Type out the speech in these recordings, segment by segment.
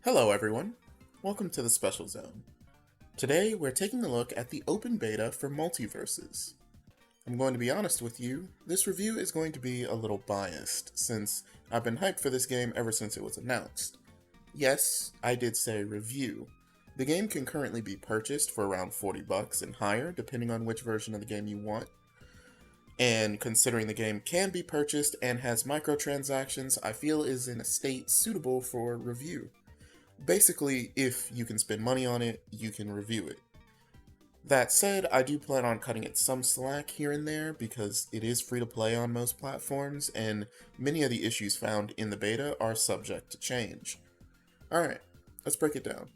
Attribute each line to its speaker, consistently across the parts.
Speaker 1: Hello everyone, welcome to the Special Zone. Today we're taking a look at the open beta for Multiversus. I'm going to be honest with you, this review is going to be a little biased, since I've been hyped for this game ever since it was announced. Yes, I did say review. The game can currently be purchased for around $40 and higher, depending on which version of the game you want. And considering the game can be purchased and has microtransactions, I feel is in a state suitable for review. Basically, if you can spend money on it, you can review it. That said, I do plan on cutting it some slack here and there because it is free to play on most platforms, and many of the issues found in the beta are subject to change. Alright, let's break it down.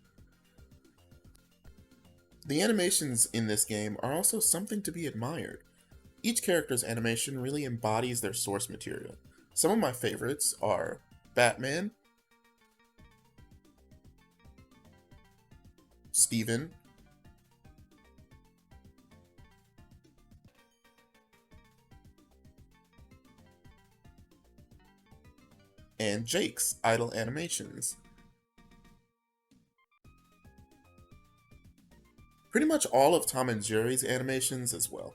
Speaker 1: The animations in this game are also something to be admired. Each character's animation really embodies their source material. Some of my favorites are Batman, Steven, and Jake's idle animations. Pretty much all of Tom and Jerry's animations as well.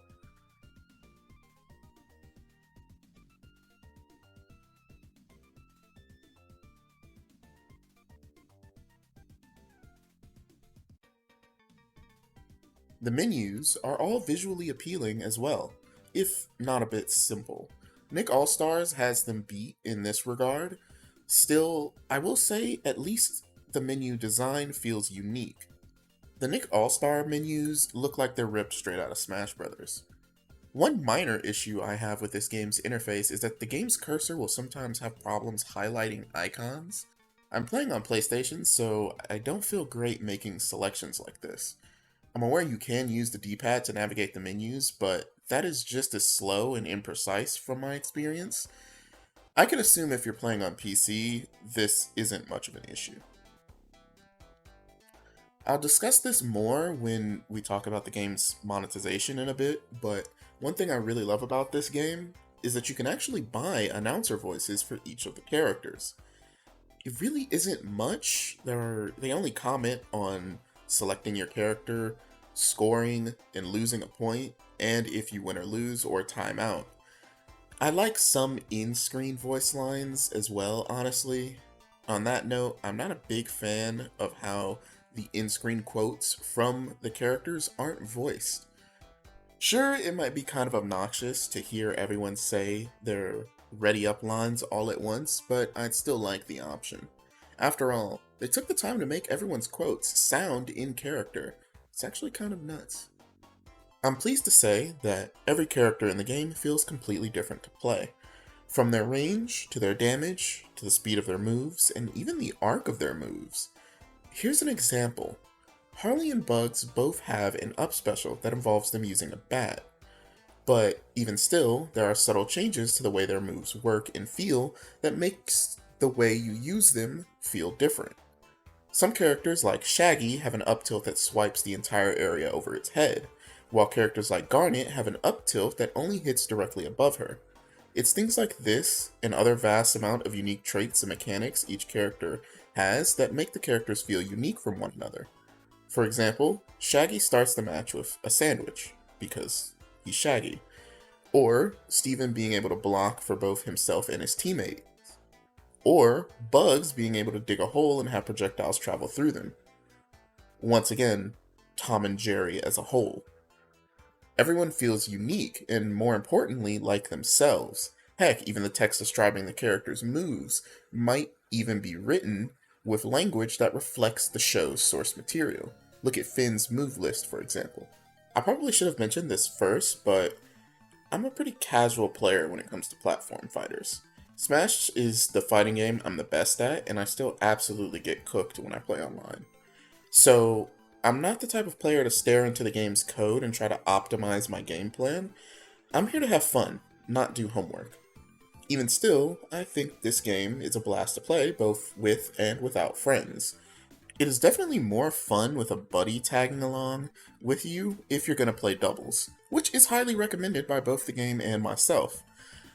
Speaker 1: The menus are all visually appealing as well, if not a bit simple. Nick Allstars has them beat in this regard. Still, I will say at least the menu design feels unique. The Nick Allstar menus look like they're ripped straight out of Smash Bros. One minor issue I have with this game's interface is that the game's cursor will sometimes have problems highlighting icons. I'm playing on PlayStation, so I don't feel great making selections like this. I'm aware you can use the D-pad to navigate the menus, but that is just as slow and imprecise from my experience. I can assume if you're playing on PC, this isn't much of an issue. I'll discuss this more when we talk about the game's monetization in a bit, but one thing I really love about this game is that you can actually buy announcer voices for each of the characters. It really isn't much. They only comment on selecting your character, scoring and losing a point, and if you win or lose or time out. I like some in-screen voice lines as well, honestly. On that note, I'm not a big fan of how the in-screen quotes from the characters aren't voiced. Sure, it might be kind of obnoxious to hear everyone say their ready-up lines all at once, but I'd still like the option. After all, they took the time to make everyone's quotes sound in character. It's actually kind of nuts. I'm pleased to say that every character in the game feels completely different to play. From their range, to their damage, to the speed of their moves, and even the arc of their moves. Here's an example. Harley and Bugs both have an up special that involves them using a bat. But even still, there are subtle changes to the way their moves work and feel that makes the way you use them feel different. Some characters like Shaggy have an up tilt that swipes the entire area over its head, while characters like Garnet have an up tilt that only hits directly above her. It's things like this, and other vast amount of unique traits and mechanics each character has that make the characters feel unique from one another. For example, Shaggy starts the match with a sandwich, because he's Shaggy, or Steven being able to block for both himself and his teammate, or Bugs being able to dig a hole and have projectiles travel through them. Once again, Tom and Jerry as a whole. Everyone feels unique, and more importantly, like themselves. Heck, even the text describing the character's moves might even be written with language that reflects the show's source material. Look at Finn's move list, for example. I probably should have mentioned this first, but I'm a pretty casual player when it comes to platform fighters. Smash is the fighting game I'm the best at, and I still absolutely get cooked when I play online. So, I'm not the type of player to stare into the game's code and try to optimize my game plan. I'm here to have fun, not do homework. Even still, I think this game is a blast to play both with and without friends. It is definitely more fun with a buddy tagging along with you if you're going to play doubles, which is highly recommended by both the game and myself.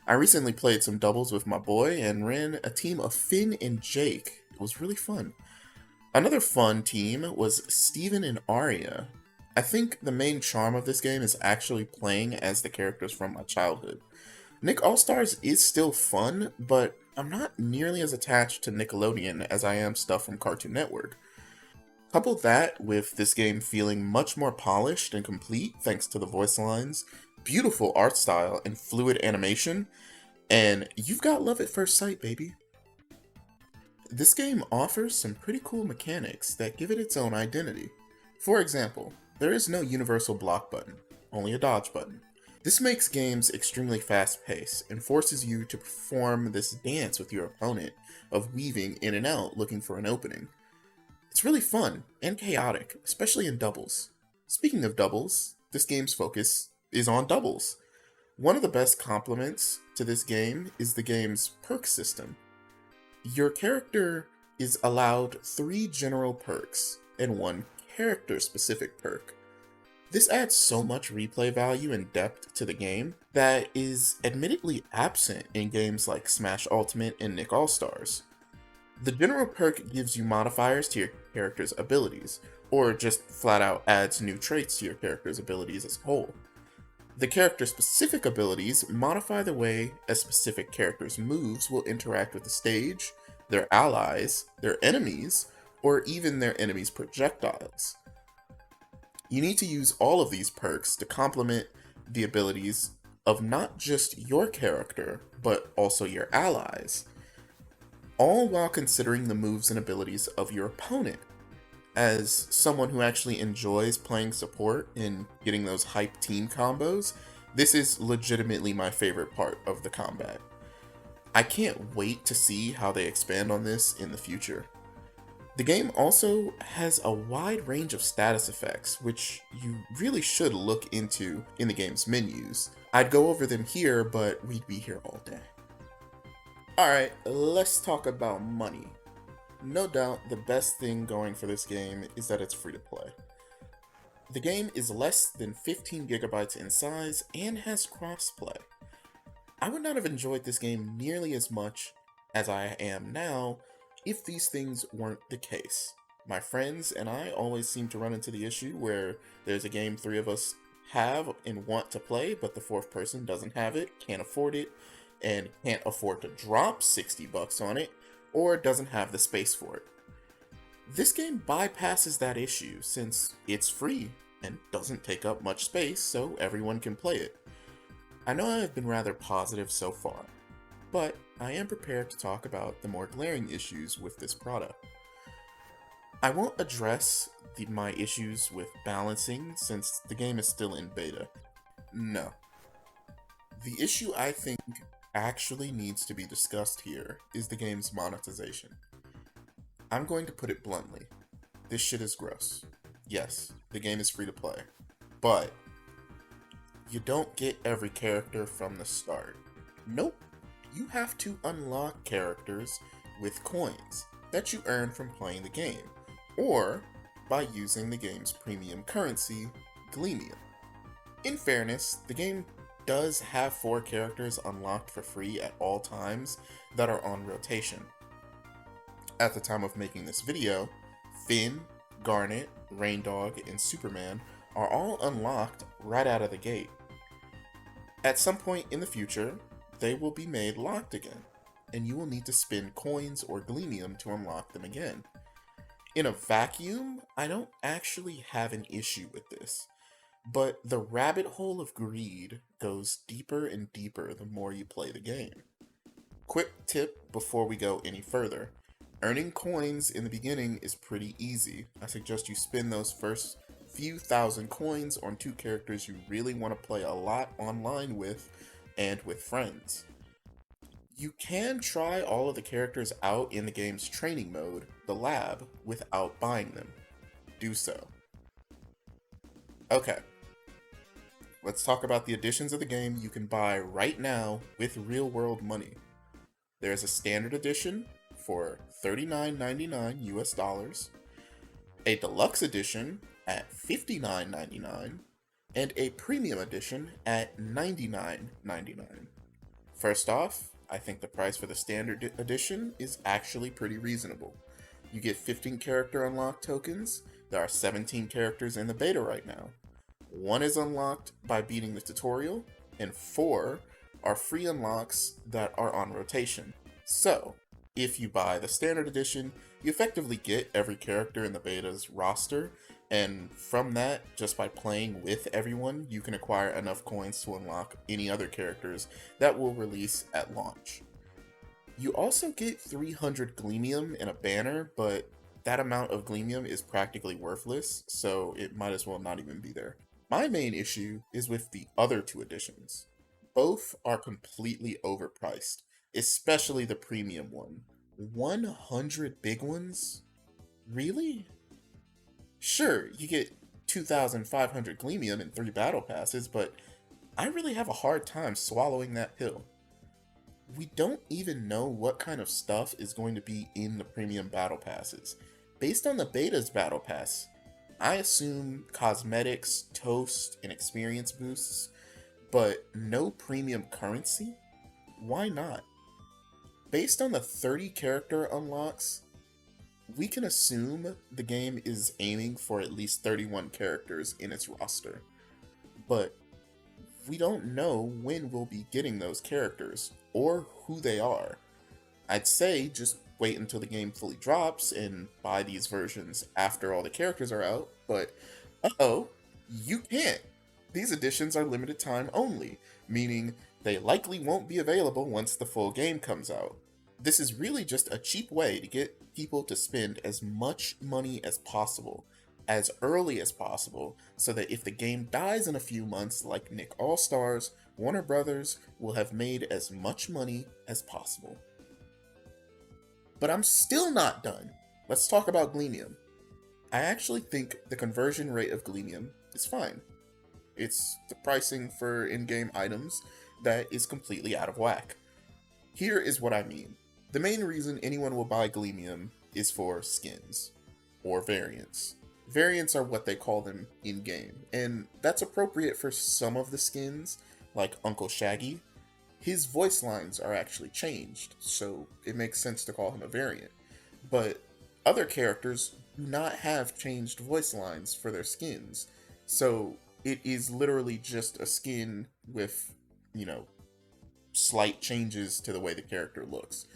Speaker 1: I recently played some doubles with my boy and ran a team of Finn and Jake. It was really fun. Another fun team was Steven and Arya. I think the main charm of this game is actually playing as the characters from my childhood. Nick All Stars is still fun, but I'm not nearly as attached to Nickelodeon as I am stuff from Cartoon Network. Couple that with this game feeling much more polished and complete thanks to the voice lines, beautiful art style, and fluid animation, and you've got love at first sight, baby. This game offers some pretty cool mechanics that give it its own identity. For example, there is no universal block button, only a dodge button. This makes games extremely fast-paced and forces you to perform this dance with your opponent of weaving in and out looking for an opening. It's really fun and chaotic, especially in doubles. Speaking of doubles, this game's focus is on doubles. One of the best compliments to this game is the game's perk system. Your character is allowed 3 general perks and 1 character-specific perk. This adds so much replay value and depth to the game that is admittedly absent in games like Smash Ultimate and Nick All-Stars. The general perk gives you modifiers to your character's abilities, or just flat out adds new traits to your character's abilities as a whole. The character-specific abilities modify the way a specific character's moves will interact with the stage, their allies, their enemies, or even their enemies' projectiles. You need to use all of these perks to complement the abilities of not just your character, but also your allies, all while considering the moves and abilities of your opponent. As someone who actually enjoys playing support and getting those hype team combos, this is legitimately my favorite part of the combat. I can't wait to see how they expand on this in the future. The game also has a wide range of status effects, which you really should look into in the game's menus. I'd go over them here, but we'd be here all day. Alright, let's talk about money. No doubt, the best thing going for this game is that it's free to play. The game is less than 15 gigabytes in size and has crossplay. I would not have enjoyed this game nearly as much as I am now if these things weren't the case. My friends and I always seem to run into the issue where there's a game 3 of us have and want to play, but the 4th person doesn't have it, can't afford it, and can't afford to drop $60 on it, or doesn't have the space for it. This game bypasses that issue since it's free and doesn't take up much space, so everyone can play it. I know I have been rather positive so far, but I am prepared to talk about the more glaring issues with this product. I won't address my issues with balancing since the game is still in beta. No. The issue I think actually needs to be discussed here is the game's monetization. I'm going to put it bluntly. This shit is gross. Yes, the game is free to play, but you don't get every character from the start. Nope. You have to unlock characters with coins that you earn from playing the game, or by using the game's premium currency, Gleamium. In fairness, the game does have 4 characters unlocked for free at all times that are on rotation. At the time of making this video, Finn, Garnet, Raindog, and Superman are all unlocked right out of the gate. At some point in the future, they will be made locked again, and you will need to spend coins or Gleamium to unlock them again. In a vacuum, I don't actually have an issue with this, but the rabbit hole of greed goes deeper and deeper the more you play the game. Quick tip before we go any further. Earning coins in the beginning is pretty easy. I suggest you spend those first few thousand coins on 2 characters you really want to play a lot online with and with friends. You can try all of the characters out in the game's training mode, the lab, without buying them. Do so. Okay. Let's talk about the editions of the game you can buy right now with real-world money. There's a standard edition for $39.99 US, a deluxe edition at $59.99, and a premium edition at $99.99. First off, I think the price for the standard edition is actually pretty reasonable. You get 15 character unlock tokens. There are 17 characters in the beta right now. One is unlocked by beating the tutorial, and 4 are free unlocks that are on rotation. So, if you buy the standard edition, you effectively get every character in the beta's roster, and from that, just by playing with everyone, you can acquire enough coins to unlock any other characters that will release at launch. You also get 300 Gleamium in a banner, but that amount of Gleamium is practically worthless, so it might as well not even be there. My main issue is with the other 2 editions. Both are completely overpriced, especially the premium one. 100 big ones? Really? Sure, you get 2,500 Gleamium and 3 battle passes, but I really have a hard time swallowing that pill. We don't even know what kind of stuff is going to be in the premium battle passes. Based on the beta's battle pass, I assume cosmetics, toast, and experience boosts, but no premium currency? Why not? Based on the 30 character unlocks, we can assume the game is aiming for at least 31 characters in its roster. But we don't know when we'll be getting those characters, or who they are. I'd say just wait until the game fully drops and buy these versions after all the characters are out, but uh-oh, you can't. These editions are limited time only, meaning they likely won't be available once the full game comes out. This is really just a cheap way to get people to spend as much money as possible, as early as possible, so that if the game dies in a few months like Nick All-Stars, Warner Brothers will have made as much money as possible. But I'm still not done. Let's talk about Gleamium. I actually think the conversion rate of Gleamium is fine. It's the pricing for in-game items that is completely out of whack. Here is what I mean. The main reason anyone will buy Gleamium is for skins, or variants. Variants are what they call them in-game, and that's appropriate for some of the skins, like Uncle Shaggy. His voice lines are actually changed, so it makes sense to call him a variant. But other characters do not have changed voice lines for their skins, so it is literally just a skin with, slight changes to the way the character looks.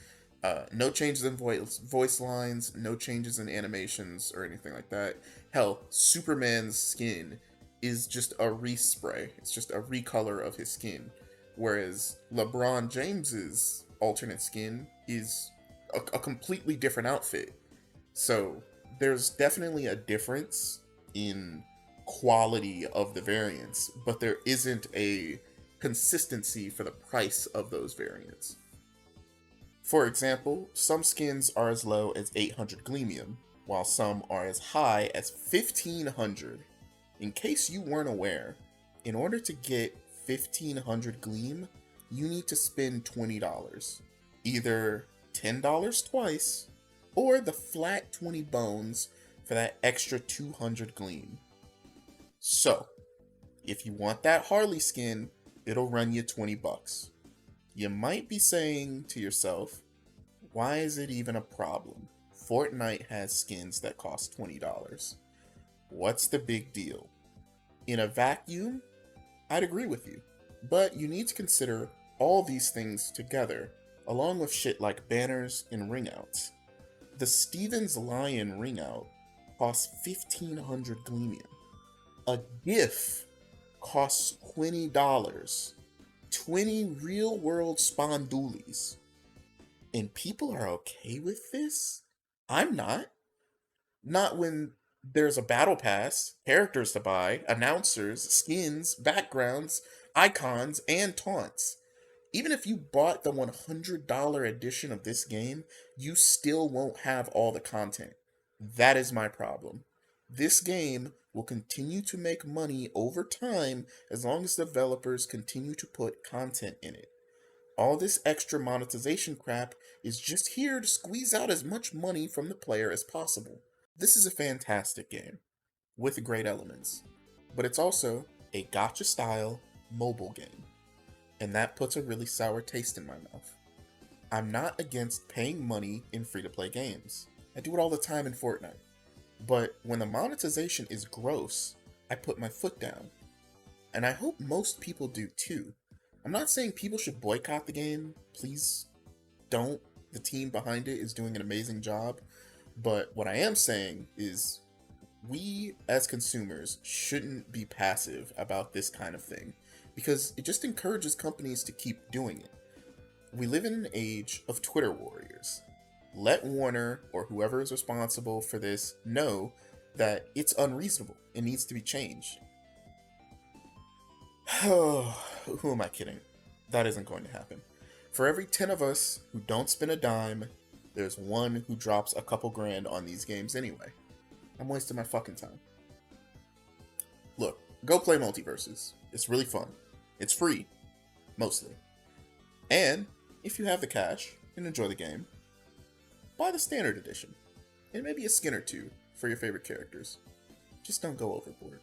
Speaker 1: No changes in voice lines, no changes in animations or anything like that. Hell, Superman's skin is just a respray. It's just a recolor of his skin. Whereas LeBron James's alternate skin is a completely different outfit. So there's definitely a difference in quality of the variants, but there isn't a consistency for the price of those variants. For example, some skins are as low as 800 Gleamium, while some are as high as 1500. In case you weren't aware, in order to get 1500 Gleam, you need to spend $20. Either $10 twice, or the flat 20 bones for that extra 200 Gleam. So, if you want that Harley skin, it'll run you 20 bucks. You might be saying to yourself, why is it even a problem? Fortnite has skins that cost $20. What's the big deal? In a vacuum, I'd agree with you. But you need to consider all these things together, along with shit like banners and ringouts. The Steven's Lion ringout costs 1500 Gleamium. A GIF costs $20. 20 real-world spondoolies. And people are okay with this? I'm not. Not when there's a battle pass, characters to buy, announcers, skins, backgrounds, icons, and taunts. Even if you bought the $100 edition of this game, you still won't have all the content. That is my problem. This game will continue to make money over time as long as developers continue to put content in it. All this extra monetization crap is just here to squeeze out as much money from the player as possible. This is a fantastic game, with great elements, but it's also a gacha style mobile game, and that puts a really sour taste in my mouth. I'm not against paying money in free-to-play games. I do it all the time in Fortnite. But when the monetization is gross, I put my foot down. And I hope most people do too. I'm not saying people should boycott the game. Please don't. The team behind it is doing an amazing job. But what I am saying is we as consumers shouldn't be passive about this kind of thing because it just encourages companies to keep doing it. We live in an age of Twitter warriors. Let Warner or whoever is responsible for this know that it's unreasonable. It needs to be changed. Who am I kidding? That isn't going to happen. For every 10 of us who don't spend a dime, there's one who drops a couple grand on these games anyway. I'm wasting my fucking time. Look, go play Multiversus. It's really fun. It's free. Mostly. And, if you have the cash and enjoy the game, buy the standard edition. And maybe a skin or two for your favorite characters. Just don't go overboard.